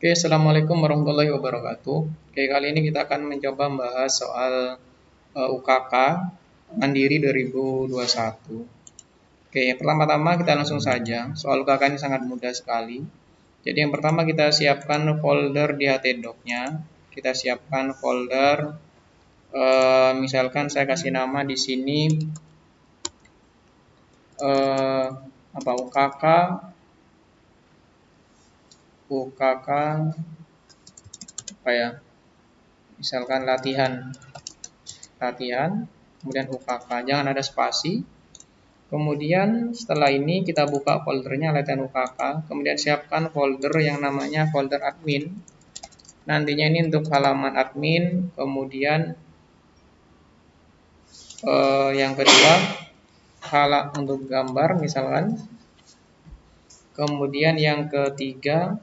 Oke, Assalamualaikum warahmatullahi wabarakatuh. Oke, kali ini kita akan mencoba membahas soal UKK Mandiri 2021. Oke, yang pertama-tama kita langsung saja. Soal UKK ini sangat mudah sekali. Jadi yang pertama kita siapkan folder di htdoc-nya. Kita siapkan folder, misalkan saya kasih nama di sini UKK apa ya? Misalkan latihan, kemudian UKK, jangan ada spasi. Kemudian setelah ini kita buka foldernya latihan UKK, kemudian siapkan folder yang namanya folder admin. Nantinya ini untuk halaman admin, kemudian yang kedua untuk gambar misalkan, kemudian yang ketiga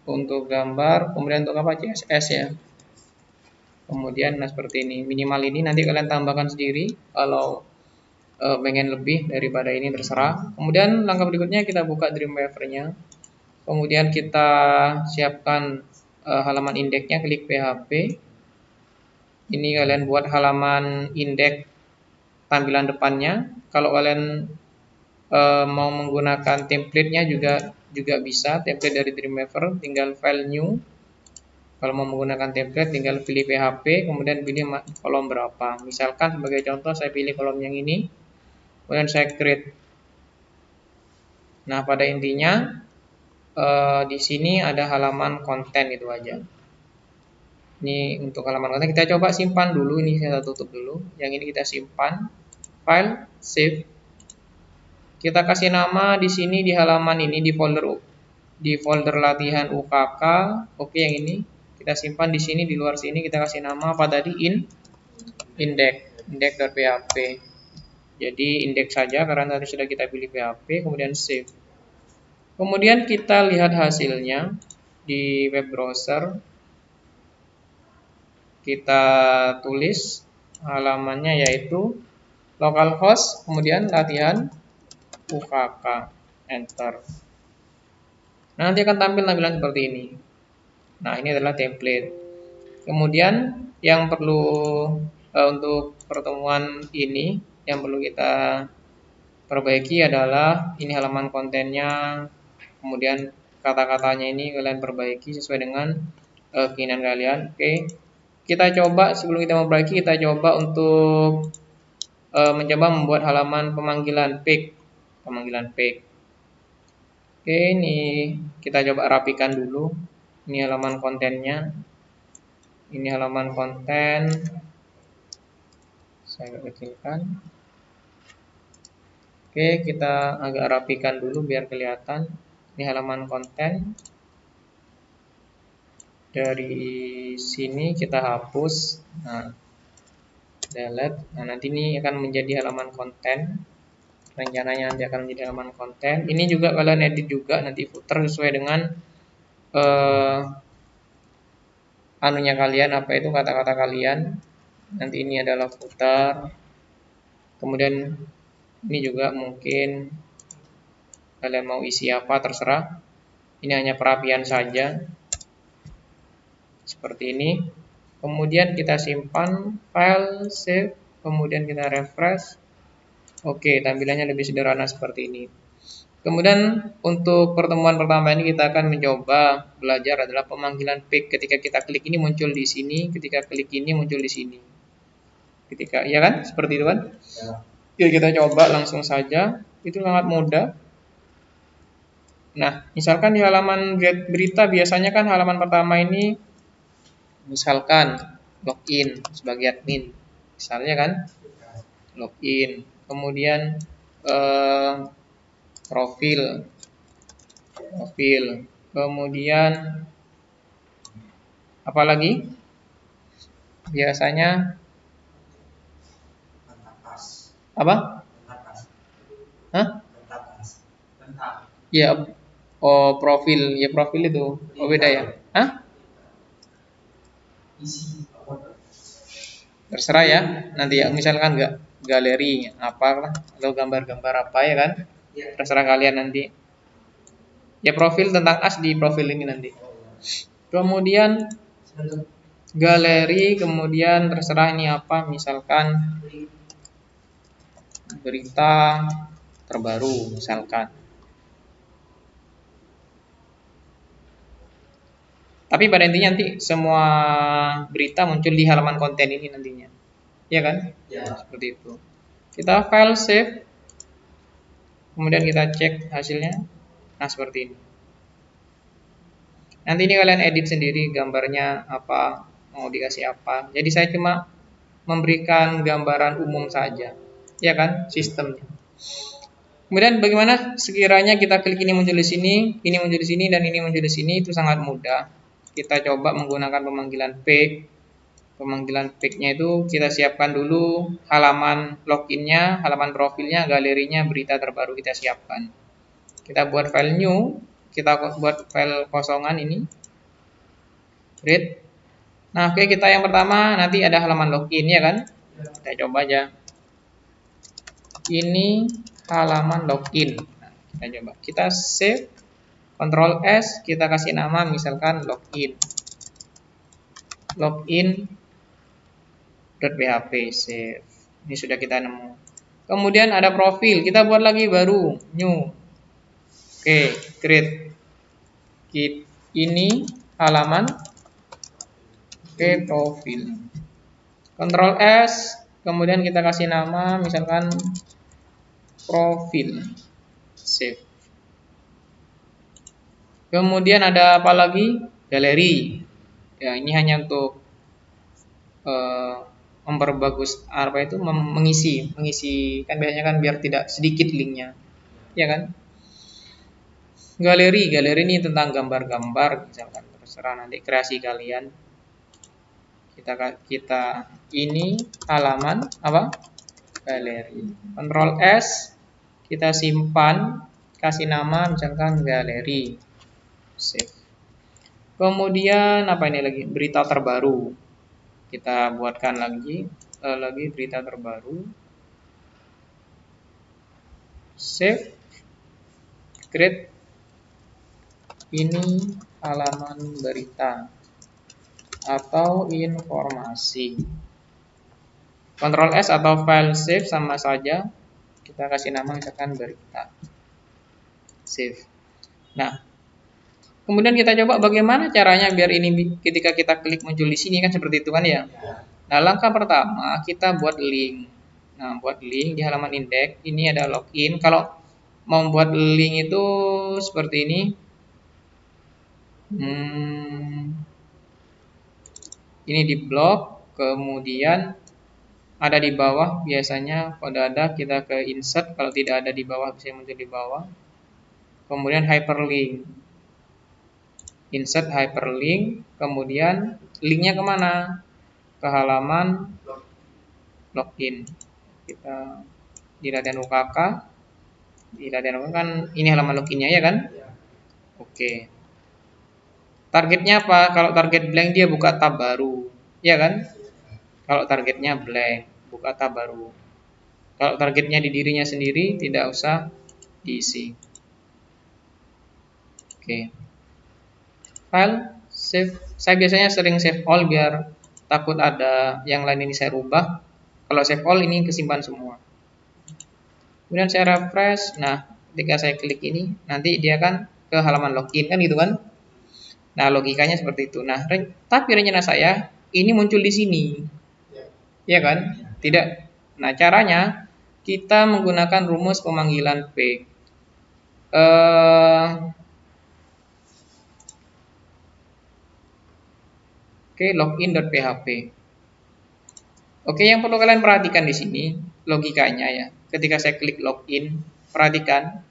untuk gambar, kemudian untuk apa, CSS ya. Kemudian seperti ini, minimal ini nanti kalian tambahkan sendiri kalau pengen lebih daripada ini terserah. Kemudian langkah berikutnya kita buka Dreamweaver-nya. Kemudian kita siapkan halaman indeksnya, klik PHP. Ini kalian buat halaman indeks tampilan depannya. Kalau kalian mau menggunakan template-nya juga bisa, template dari Dreamweaver, tinggal file new. Kalau mau menggunakan template tinggal pilih PHP, kemudian pilih kolom berapa. Misalkan sebagai contoh saya pilih kolom yang ini, kemudian saya create. Nah, pada intinya di sini ada halaman konten, itu aja. Ini untuk halaman konten, kita coba simpan dulu, ini saya tutup dulu. Yang ini kita simpan, file, save. Kita kasih nama di sini di halaman ini di folder latihan UKK. Oke, yang ini kita simpan di sini, di luar sini kita kasih nama apa tadi, index.php. Jadi indeks saja karena tadi sudah kita pilih PHP, kemudian save. Kemudian kita lihat hasilnya di web browser. Kita tulis halamannya yaitu localhost, kemudian latihan UKK, enter. Nanti akan tampil tampilan seperti ini. Nah, ini adalah template. Kemudian yang perlu untuk pertemuan ini yang perlu kita perbaiki adalah ini halaman kontennya, kemudian kata-katanya ini kalian perbaiki sesuai dengan keinginan kalian. Oke, kita coba sebelum kita memperbaiki, kita coba untuk mencoba membuat halaman pemanggilan page. Oke, ini kita coba rapikan dulu. Ini halaman kontennya. Ini halaman konten. Saya kecilkan. Oke, kita agak rapikan dulu biar kelihatan. Ini halaman konten. Dari sini kita hapus. Nah, delete. Nah, nanti ini akan menjadi halaman konten. Rencananya nanti akan menjadi halaman konten. Ini juga kalian edit juga nanti footer sesuai dengan anunya kalian, apa itu kata-kata kalian. Nanti ini adalah footer. Kemudian ini juga mungkin kalian mau isi apa terserah. Ini hanya perapian saja. Seperti ini. Kemudian kita simpan, file, save, kemudian kita refresh. Oke, tampilannya lebih sederhana seperti ini. Kemudian untuk pertemuan pertama ini kita akan mencoba belajar adalah pemanggilan page. Ketika kita klik ini muncul di sini, ketika klik ini muncul di sini. Ya kan? Seperti itu kan? Ya. Yuk kita coba langsung saja. Itu sangat mudah. Nah, misalkan di halaman get berita biasanya kan halaman pertama ini misalkan login sebagai admin. Misalnya kan? Login. Kemudian profil, kemudian apa lagi? Biasanya apa? Hah? Ya, profil, ya profil itu. Oh, beda ya? Hah? Terserah ya. Nanti ya, misalkan enggak galeri apalah atau gambar-gambar apa ya kan? Terserah kalian nanti. Ya profil tentang as di profil ini nanti. Kemudian galeri, kemudian terserah ini apa, misalkan berita terbaru misalkan. Tapi pada intinya nanti semua berita muncul di halaman konten ini nantinya. Ya kan? Ya. Seperti itu. Kita file save. Kemudian kita cek hasilnya. Nah, seperti ini. Nanti ini kalian edit sendiri gambarnya apa, mau dikasih apa. Jadi saya cuma memberikan gambaran umum saja. Ya kan? Sistemnya. Kemudian bagaimana sekiranya kita klik ini muncul di sini, ini muncul di sini, dan ini muncul di sini, itu sangat mudah. Kita coba menggunakan pemanggilan page. Pemanggilan page-nya itu kita siapkan dulu halaman loginnya, halaman profilnya, galerinya, berita terbaru kita siapkan. Kita buat file new, kita buat file kosongan ini. Read. Nah, oke, kita yang pertama nanti ada halaman login ya kan? Kita coba aja. Ini halaman login. Nah, kita coba. Kita save, Ctrl S, kita kasih nama misalkan login. Login.php save. Ini sudah kita nemu. Kemudian ada profil, kita buat lagi baru, new. Oke, create. Ini halaman. Oke, profil. Ctrl S, kemudian kita kasih nama misalkan profil. Save. Kemudian ada apa lagi? Galeri. Ya, ini hanya untuk memperbagus apa itu mengisi kan biasanya kan biar tidak sedikit linknya, ya kan? Galeri ini tentang gambar-gambar misalkan, terserah nanti kreasi kalian. Kita ini halaman apa? Galeri. Ctrl S, kita simpan, kasih nama misalkan galeri. Save. Kemudian apa ini lagi? Berita terbaru. Kita buatkan lagi berita terbaru. Save. Create. Ini halaman berita atau informasi. Ctrl S atau file save sama saja. Kita kasih nama misalkan berita. Save. Nah, kemudian kita coba bagaimana caranya biar ini ketika kita klik muncul di sini kan seperti itu kan ya. Nah, langkah pertama kita buat link. Nah, buat link di halaman indeks. Ini ada login. Kalau mau buat link itu seperti ini. Ini di blok, kemudian ada di bawah biasanya kalau ada kita ke insert, kalau tidak ada di bawah bisa muncul di bawah. Kemudian hyperlink. Insert hyperlink, kemudian linknya kemana? Ke halaman login. Kita di latihan UKK. Di latihan UKK kan ini halaman loginnya ya kan? Oke. Targetnya apa? Kalau target blank dia buka tab baru, ya kan? Kalau targetnya blank, buka tab baru. Kalau targetnya di dirinya sendiri, tidak usah diisi. Oke. File, save. Saya biasanya sering save all biar takut ada yang lain ini saya rubah. Kalau save all ini kesimpan semua. Kemudian saya refresh. Nah, ketika saya klik ini, nanti dia kan ke halaman login kan gitu kan? Nah, logikanya seperti itu. Nah, tapi rencana saya ini muncul di sini. Ya kan? Tidak. Nah, caranya kita menggunakan rumus pemanggilan page. Oke, login.php. Oke, yang perlu kalian perhatikan di sini logikanya ya. Ketika saya klik login, perhatikan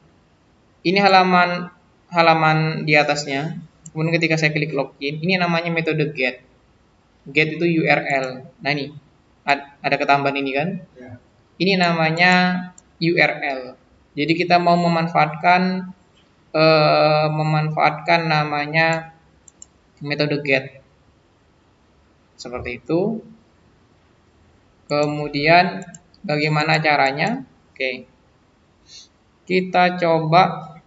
ini halaman di atasnya. Kemudian ketika saya klik login, ini namanya metode get. Get itu URL. Nah, ini ada ketambahan ini kan? Ya. Ini namanya URL. Jadi kita mau memanfaatkan namanya metode get. Seperti itu. Kemudian bagaimana caranya? Oke. Kita coba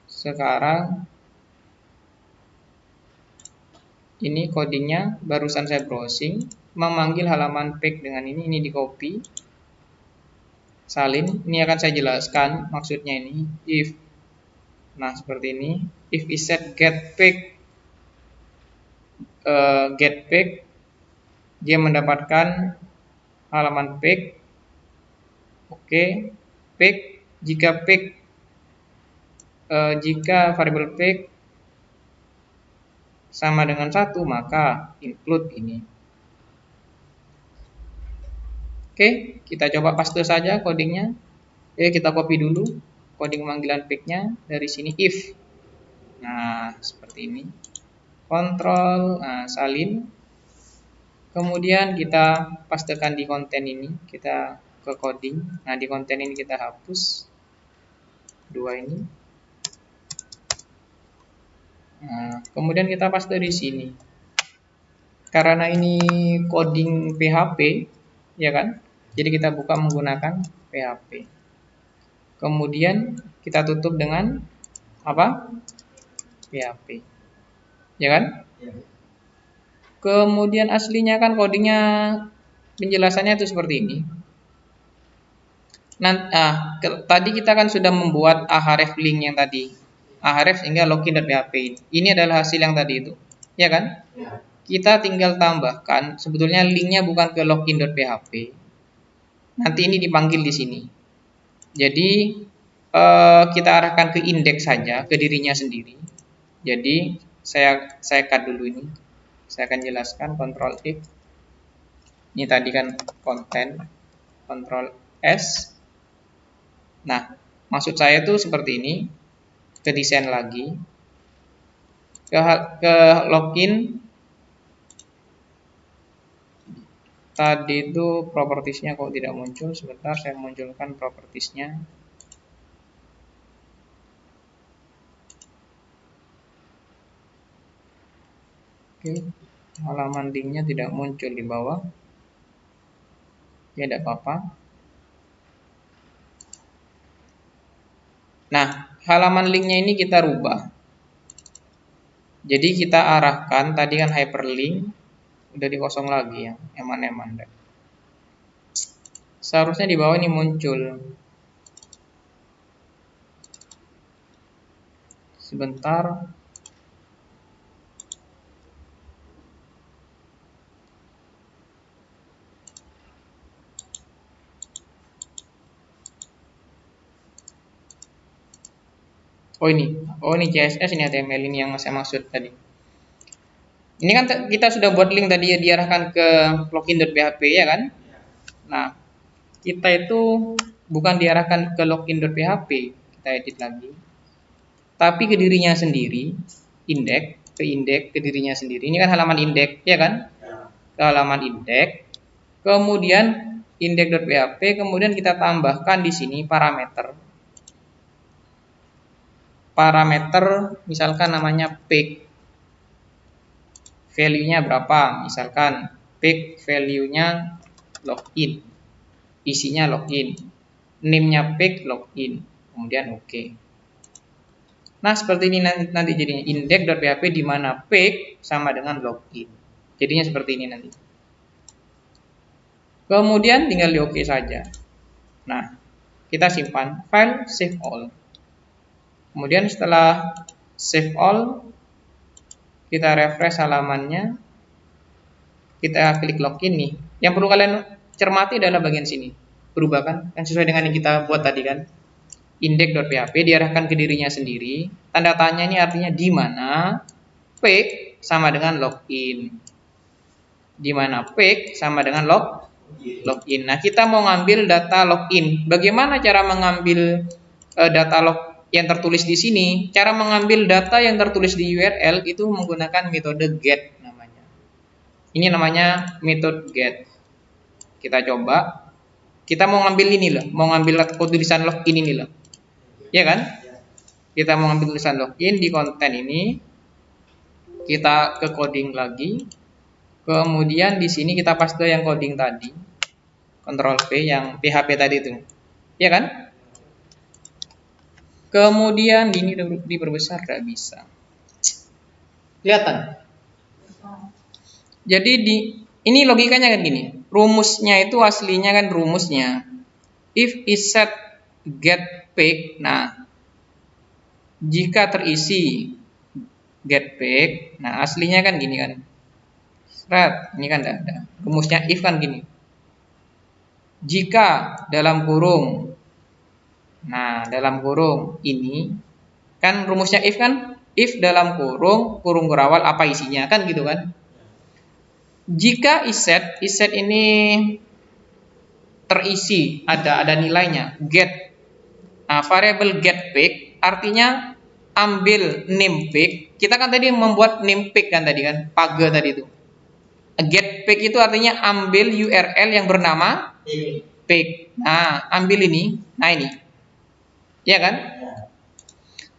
sekarang Ini codingnya barusan saya browsing, memanggil halaman page dengan ini di copy, salin. Ini akan saya jelaskan maksudnya ini if. Nah seperti ini, if is set get page, get page, dia mendapatkan halaman page. Oke, page jika page jika variabel page sama dengan 1 maka include ini. Oke, kita coba paste saja codingnya. Kita copy dulu coding panggilan page-nya dari sini if. Nah, seperti ini. Kontrol, salin. Kemudian kita pastekan di konten ini, kita ke coding. Nah, di konten ini kita hapus dua ini. Nah, kemudian kita paste di sini. Karena ini coding PHP, ya kan? Jadi kita buka menggunakan PHP. Kemudian kita tutup dengan apa? PHP. Ya kan? Ya. Kemudian aslinya kan codingnya penjelasannya itu seperti ini. Tadi kita kan sudah membuat ahref link yang tadi. Ahref sehingga login.php. Ini adalah hasil yang tadi itu. Ya kan? Ya. Kita tinggal tambahkan, sebetulnya linknya bukan ke login.php. Nanti ini dipanggil di sini. Jadi kita arahkan ke indeks saja, ke dirinya sendiri. Jadi saya cut dulu ini. Saya akan jelaskan Ctrl X. Ini tadi kan konten, Ctrl S. Nah, maksud saya itu seperti ini. Ke desain lagi, ke login. Tadi itu propertiesnya kok tidak muncul. Sebentar, saya munculkan propertiesnya. Oke, halaman linknya tidak muncul di bawah. Ya, tidak apa-apa. Nah, halaman linknya ini kita rubah. Jadi kita arahkan, tadi kan hyperlink, udah dikosong lagi ya, eman-eman. Seharusnya di bawah ini muncul. Sebentar. Oh ini CSS, ini HTML, ini yang saya maksud tadi. Ini kan kita sudah buat link tadi ya, diarahkan ke login.php ya kan? Nah, kita itu bukan diarahkan ke login.php, kita edit lagi. Tapi ke dirinya sendiri, ke dirinya sendiri. Ini kan halaman indeks, ya kan? Ke halaman indeks. Kemudian index.php, kemudian kita tambahkan di sini parameter. Parameter misalkan namanya page, value-nya berapa, misalkan page value-nya login, isinya login, name-nya page login, kemudian oke. Nah seperti ini nanti jadinya index.php di mana page sama dengan login, jadinya seperti ini nanti. Kemudian tinggal di oke saja. Nah kita simpan file, save all. Kemudian setelah save all, kita refresh halamannya, kita klik login nih. Yang perlu kalian cermati adalah bagian sini. Berubah kan? Yang sesuai dengan yang kita buat tadi kan. Index.php diarahkan ke dirinya sendiri. Tanda tanya ini artinya di mana page sama dengan login. Di mana page sama dengan login. Nah, kita mau ngambil data login. Bagaimana cara mengambil data login yang tertulis di sini? Cara mengambil data yang tertulis di URL itu menggunakan metode get namanya. Ini namanya metode get. Kita coba. Kita mau ngambil ini loh, mau ngambil tulisan login ini loh. Ya kan? Kita mau ngambil tulisan login di konten ini. Kita ke coding lagi. Kemudian di sini kita paste yang coding tadi. Ctrl V yang PHP tadi itu. Ya kan? Kemudian ini diperbesar, tidak bisa. Kelihatan? Jadi ini logikanya kan gini. Rumusnya itu aslinya kan rumusnya if is set get pick. Nah, jika terisi get pick, nah aslinya kan gini kan. Seret, ini kan ada. Rumusnya if kan gini. Jika dalam kurung, nah dalam kurung ini kan rumusnya if kan, if dalam kurung kurawal apa isinya kan gitu kan. Jika is set ini terisi, ada nilainya get. Nah, variabel get pick artinya ambil name pick. Kita kan tadi membuat name pick kan tadi kan, page tadi itu. Get pick itu artinya ambil URL yang bernama pick. Nah, ambil ini. Nah, ini. Ya kan?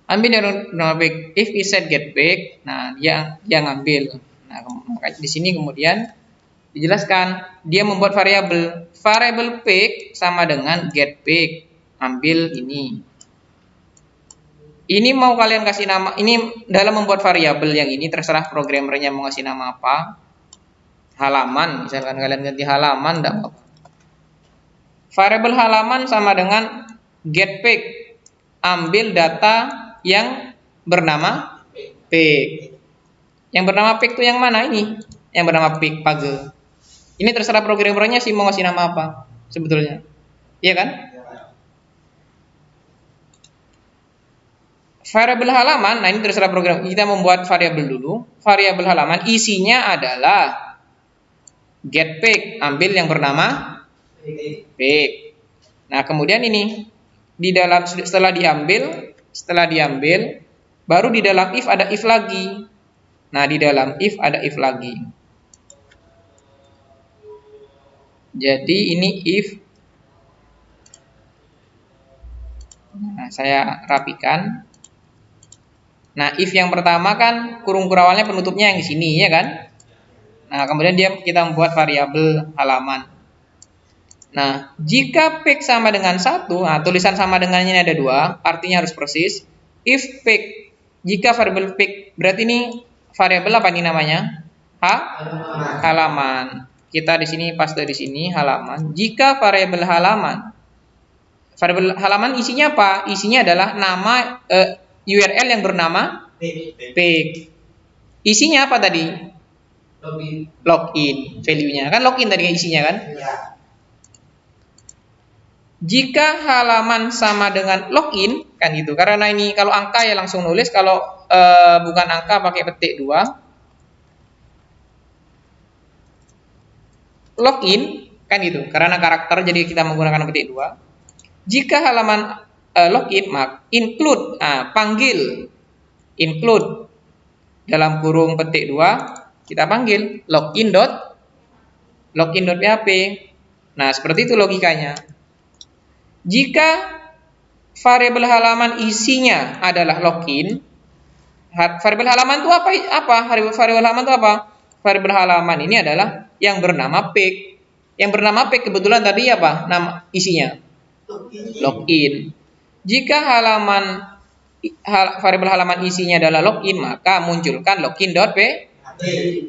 Ambil yang bernama pick. If is set get pick, nah dia ngambil. Nah, makanya di sini kemudian dijelaskan dia membuat variabel pick sama dengan get pick. Ambil ini. Ini mau kalian kasih nama, ini dalam membuat variabel yang ini terserah programmernya mau kasih nama apa. Halaman, misalkan kalian ganti halaman enggak apa-apa. Variabel halaman sama dengan get pick. Ambil data yang bernama pick. Yang bernama pick itu yang mana ini? Yang bernama pick page. Ini terserah programmernya sih mau ngasih nama apa sebetulnya. Iya kan? Variabel halaman, nah ini terserah program. Kita membuat variabel dulu. Variabel halaman isinya adalah get pick, ambil yang bernama pick. Nah, kemudian ini di dalam setelah diambil baru di dalam if ada if lagi. Nah, di dalam if ada if lagi. Jadi ini if. Nah, saya rapikan. Nah, if yang pertama kan kurung kurawalnya penutupnya yang di sini, ya kan? Nah, kemudian kita membuat variabel halaman. Nah, jika pick sama dengan 1, nah tulisan sama dengannya ada 2, artinya harus persis. If pick, jika variabel pick, berarti ini variabel apa ini namanya? Halaman. Kita di sini paste di sini halaman. Jika variabel halaman isinya apa? Isinya adalah nama URL yang bernama pick. Isinya apa tadi? Login. Value-nya kan login tadi isinya kan? Ya. Jika halaman sama dengan login kan gitu. Karena ini kalau angka ya langsung nulis, kalau bukan angka pakai petik 2. Login kan gitu. Karena karakter jadi kita menggunakan petik 2. Jika halaman login, maka include, panggil include dalam kurung petik 2, kita panggil login.php. Nah, seperti itu logikanya. Jika variabel halaman isinya adalah login, variabel halaman itu apa? Variabel halaman itu apa? Variabel halaman ini adalah yang bernama pick. Yang bernama pick kebetulan tadi apa? Nama isinya login. Jika variabel halaman isinya adalah login, maka munculkan login.php.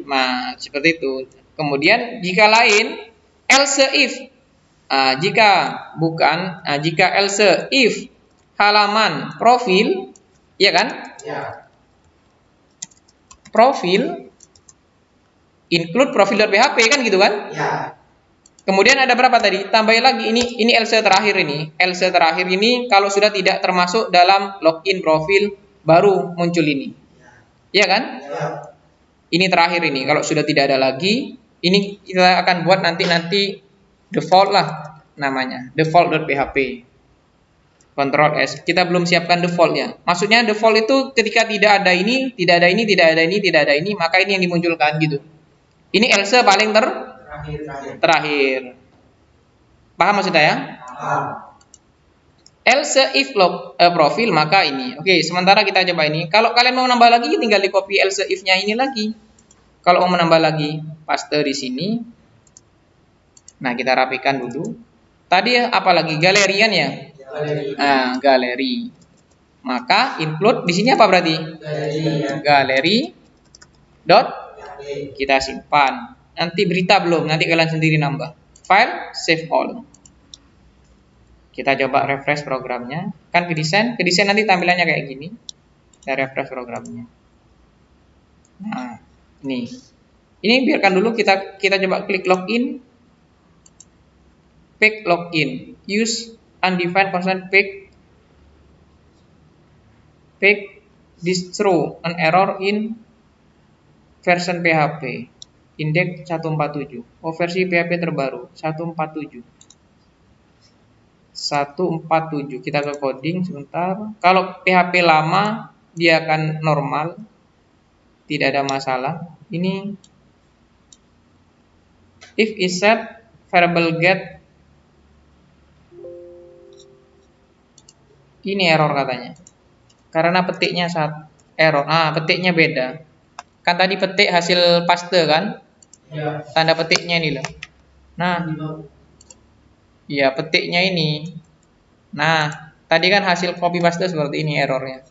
Nah, seperti itu. Kemudian jika lain, else if. Jika else if halaman profil, ya kan? Ya. Profil include profil.php kan gitu kan? Ya. Kemudian ada berapa tadi? Tambahin lagi ini else terakhir ini. Else terakhir ini kalau sudah tidak termasuk dalam login profil baru muncul ini. Iya kan? Ya. Ini terakhir ini. Kalau sudah tidak ada lagi, ini kita akan buat nanti default lah namanya. Default.php. Ctrl S. Kita belum siapkan defaultnya. Maksudnya default itu ketika tidak ada ini, tidak ada ini, tidak ada ini, tidak ada ini, maka ini yang dimunculkan gitu. Ini else paling terakhir. Paham maksud saya? Paham. Else if profil maka ini. Oke, sementara kita coba ini. Kalau kalian mau nambah lagi tinggal di copy else if-nya ini lagi. Kalau mau menambah lagi, paste di sini. Nah, kita rapikan dulu. Tadi apa lagi? Galeri kan ya? Galeri. Maka include di sini apa berarti? Galeri dot Kita simpan. Nanti berita belum, nanti kalian sendiri nambah. File, save all. Kita coba refresh programnya. Kan ke desain nanti tampilannya kayak gini. Kita refresh programnya. Nah, ini. Ini biarkan dulu, kita coba klik login. Page login. Use undefined constant page distro an error in version PHP. Index 147. Oh, versi PHP terbaru 147. 147. Kita ke coding sebentar. Kalau PHP lama dia akan normal, tidak ada masalah. Ini if is set variable get, ini error katanya. Karena petiknya error. Petiknya beda. Kan tadi petik hasil paste kan? Ya. Tanda petiknya ini loh. Nah, iya petiknya ini. Nah, tadi kan hasil copy paste seperti ini errornya.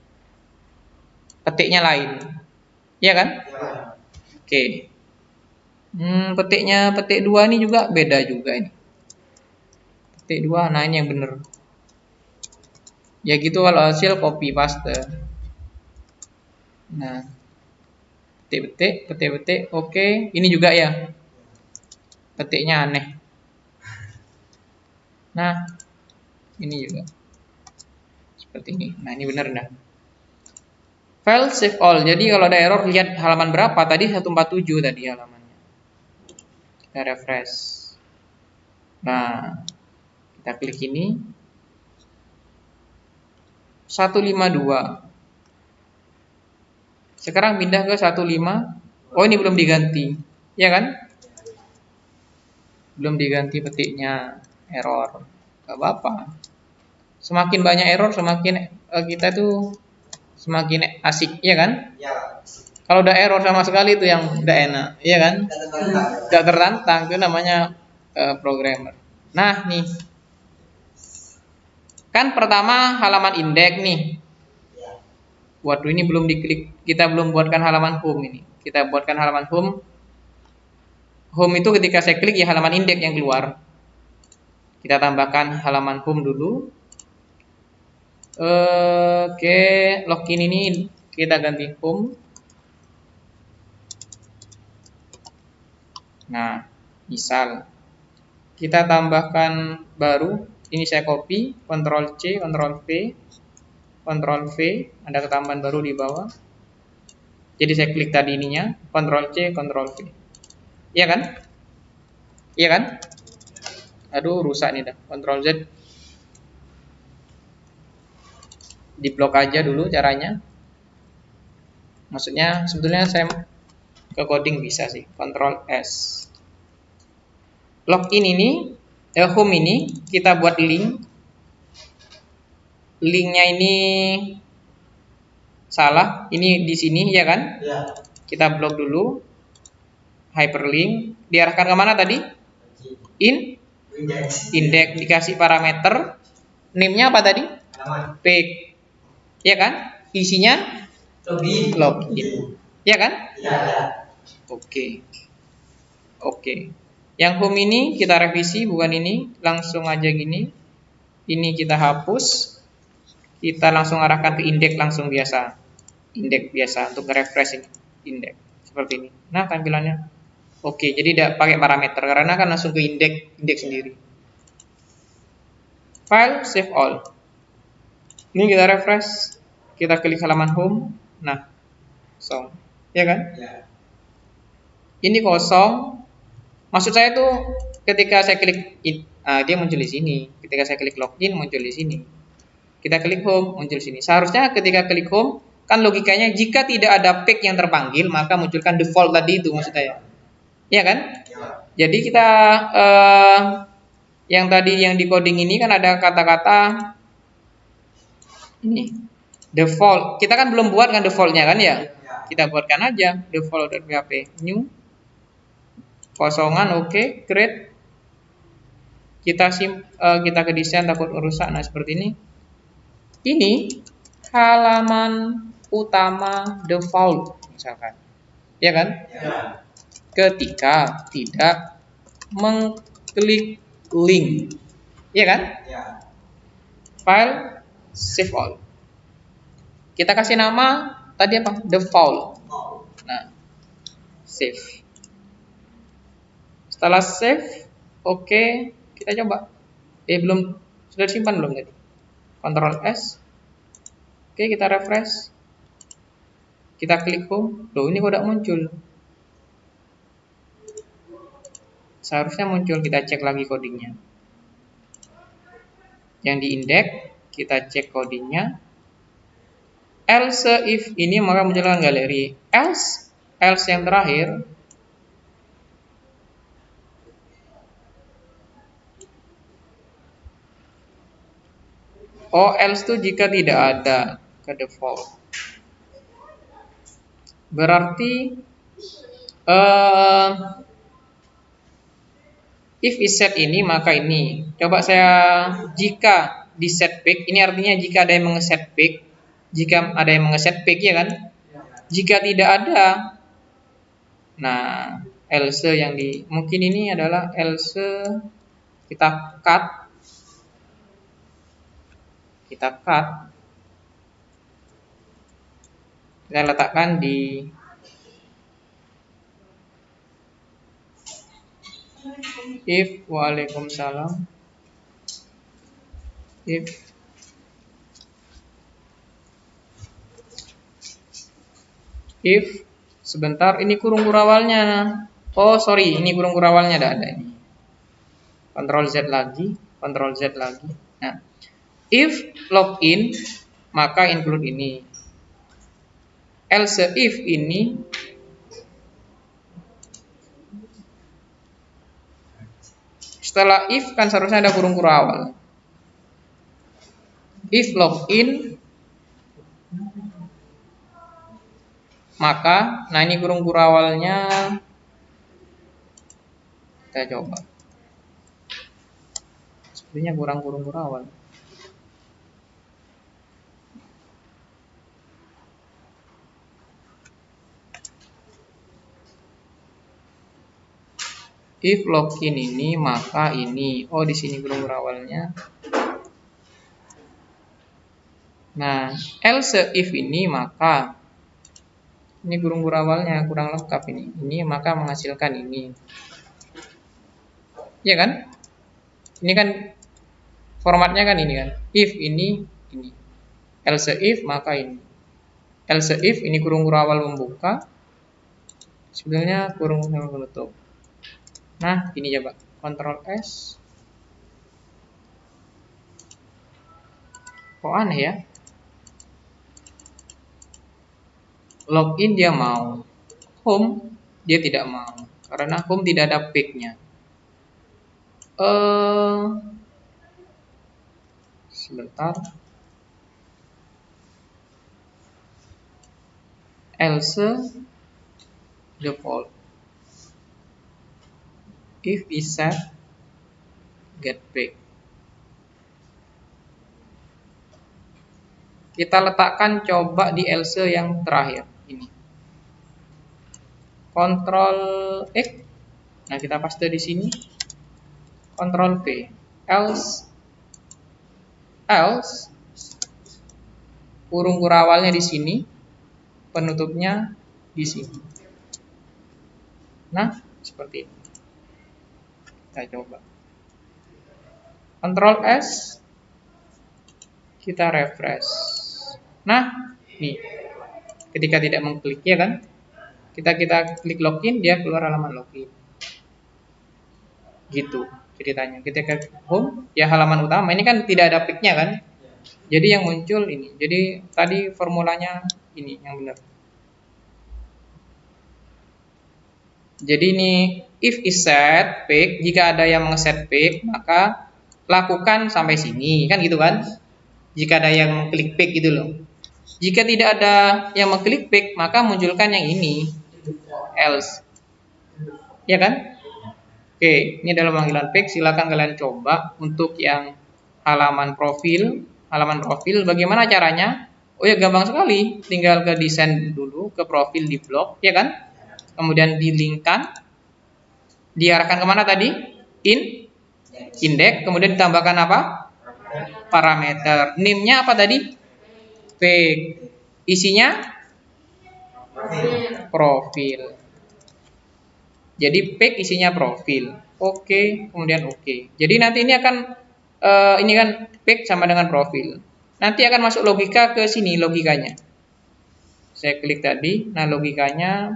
Petiknya lain. Iya kan? Ya. Oke. Petik 2 ini juga beda juga ini. Petik 2, nah ini yang bener. Ya gitu kalau hasil copy paste. Nah, petik, oke. Ini juga ya. Petiknya aneh. Nah, ini juga seperti ini. Nah, ini benar dah. File save all. Jadi kalau ada error, lihat halaman berapa tadi, 147 tadi halamannya. Kita refresh. Nah, kita klik ini 152. Sekarang pindah ke 15. Oh, ini belum diganti. Ya kan? Belum diganti petiknya, error. Gak apa-apa. Semakin banyak error, semakin kita tuh semakin asik, ya kan? Ya. Kalau udah error sama sekali itu yang udah enak, ya kan? Gak tertantang, itu namanya programmer. Nah, nih. Kan pertama halaman indeks nih. Waduh, ini belum diklik. Kita belum buatkan halaman home ini. Kita buatkan halaman home. Home itu ketika saya klik ya halaman indeks yang keluar. Kita tambahkan halaman home dulu. Oke, login ini kita ganti home. Nah, misal kita tambahkan baru. Ini saya copy, Ctrl C, Ctrl V, Ctrl V, ada ketambahan baru di bawah. Jadi saya klik tadi ininya, Ctrl C, Ctrl V. Iya kan? Iya kan? Aduh, rusak nih dah. Ctrl Z. Diblok aja dulu caranya. Maksudnya sebetulnya saya ke coding bisa sih. Ctrl S. Login ini, home ini kita buat link. Linknya ini salah. Ini di sini ya kan? Ya. Kita blok dulu. Hyperlink diarahkan kemana tadi? Index. Dikasih parameter. Name-nya apa tadi? Page. Ya kan? Isinya login. Ya kan? Ya. Oke. Yang home ini kita revisi, bukan ini. Langsung aja gini. Ini kita hapus. Kita langsung arahkan ke indeks langsung biasa. Indeks biasa untuk nge-refresh ini. Indeks seperti ini. Nah, tampilannya. Oke, jadi tidak pakai parameter karena kan langsung ke indeks sendiri. File save all. Ini kita refresh. Kita klik halaman home. Nah, kosong. Ya kan? Ya. Ini kosong. Maksud saya tuh ketika saya klik dia muncul di sini. Ketika saya klik login muncul di sini. Kita klik home muncul di sini. Seharusnya ketika klik home kan logikanya jika tidak ada page yang terpanggil maka munculkan default tadi itu maksud saya. Iya kan? Ya. Jadi kita yang tadi yang di coding ini kan ada kata-kata ini default. Kita kan belum buat kan defaultnya kan ya? Kita buatkan aja default.php new kosongan. Oke, create. Kita ke desain takut rusak. Nah, seperti ini. Ini halaman utama default misalkan. ya kan? Ketika tidak mengklik link, ya kan? File save all. Kita kasih nama tadi apa? Default. Nah, save. Setelah save, oke, kita coba. Belum, sudah disimpan belum tadi? Ctrl S. Oke, kita refresh. Kita klik home. Loh, ini kok tidak muncul? Seharusnya muncul. Kita cek lagi codingnya. Yang di index, kita cek codingnya. Else if ini maka munculkan galeri. Else yang terakhir. Oh, else itu jika tidak ada ke default. Berarti if is set ini maka ini. Coba saya jika di set pick, ini artinya jika ada yang mengeset pick, jika ada yang mengeset pick, ya kan? Jika tidak ada, nah else yang di mungkin ini adalah else, kita cut, kita letakkan di if, waalaikumsalam, if sebentar, ini kurung kurawalnya. Oh sorry, ini kurung kurawalnya ada ini. Ctrl Z lagi. Nah, if login maka include ini. Else if ini setelah if kan seharusnya ada kurung kurawal. If login maka, nah ini kurung kurawalnya, kita coba. Sepertinya kurang kurung kurawal. If login ini maka ini. Oh, di sini kurung kurawalnya. Nah, else if ini maka ini kurung kurawalnya kurang lengkap ini. Ini maka menghasilkan ini. Ya kan? Ini kan formatnya kan ini kan. If ini. Else if maka ini. Else if ini kurung kurawal membuka. Sebenarnya kurung kurawal menutup. Nah, ini coba. Ctrl S. Kok aneh ya? Login dia mau. Home dia tidak mau. Karena home tidak ada pick-nya. Sebentar. Else default. If is set get pick. Kita letakkan coba di else yang terakhir ini. Ctrl X. Nah, kita paste di sini. Ctrl V. Else kurung kurawalnya di sini, penutupnya di sini. Nah, seperti ini. Kita coba. Ctrl S. Kita refresh. Nah, nih. Ketika tidak mengklik, ya kan? Kita klik login, dia keluar halaman login. Gitu ceritanya. Ketika home, ya halaman utama. Ini kan tidak ada pick-nya kan? Jadi yang muncul ini. Jadi tadi formulanya ini yang benar. Jadi ini if is set pick, jika ada yang mengeset pick, maka lakukan sampai sini, kan gitu kan? Jika ada yang mengklik pick gitu loh. Jika tidak ada yang mengklik pick, maka munculkan yang ini, else. Ya kan? Oke, ini adalah panggilan pick. Silakan kalian coba untuk yang halaman profil. Bagaimana caranya? Oh ya, gampang sekali. Tinggal ke desain dulu, ke profil di blog, ya kan? kemudian dilingkan, diarahkan kemana tadi? Indeks, kemudian ditambahkan apa? Parameter. Name-nya apa tadi? Page. Isinya? Profil. Jadi page isinya profil. Oke, kemudian oke. Jadi nanti ini akan ini kan page sama dengan profil. Nanti akan masuk logika ke sini logikanya. Saya klik tadi. Nah, logikanya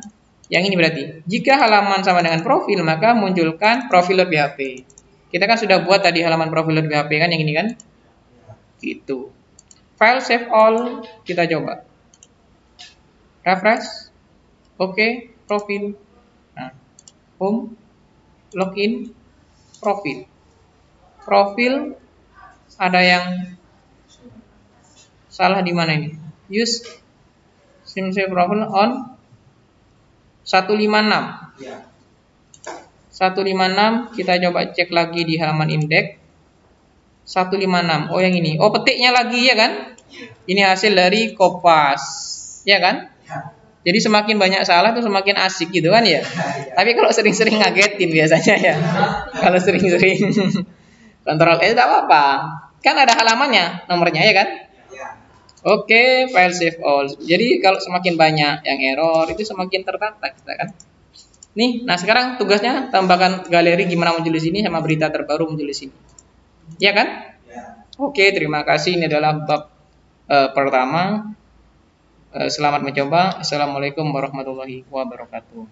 yang ini berarti jika halaman sama dengan profil maka munculkan profil.php. Kita kan sudah buat tadi halaman profil.php kan yang ini kan? Gitu. File save all kita coba. Refresh. Oke, profil. Nah, home, login, profil. Profil ada yang salah di mana ini? Use simple profile on 156. 156 kita coba cek lagi di halaman indeks. 156. Oh, yang ini. Oh, petiknya lagi ya kan? Ini hasil dari Kopas. Ya kan? Jadi semakin banyak salah tuh semakin asik gitu kan ya. Tapi kalau sering-sering ngagetin biasanya ya. Kalau sering-sering Ctrl S tidak apa-apa. Kan ada halamannya, nomornya ya kan? Oke, file save all. Jadi kalau semakin banyak yang error itu semakin tertata kita kan. Nih, nah sekarang tugasnya tambahkan galeri gimana muncul di sini sama berita terbaru muncul di sini. Ya kan? Oke, terima kasih. Ini adalah bab pertama. Selamat mencoba. Assalamualaikum warahmatullahi wabarakatuh.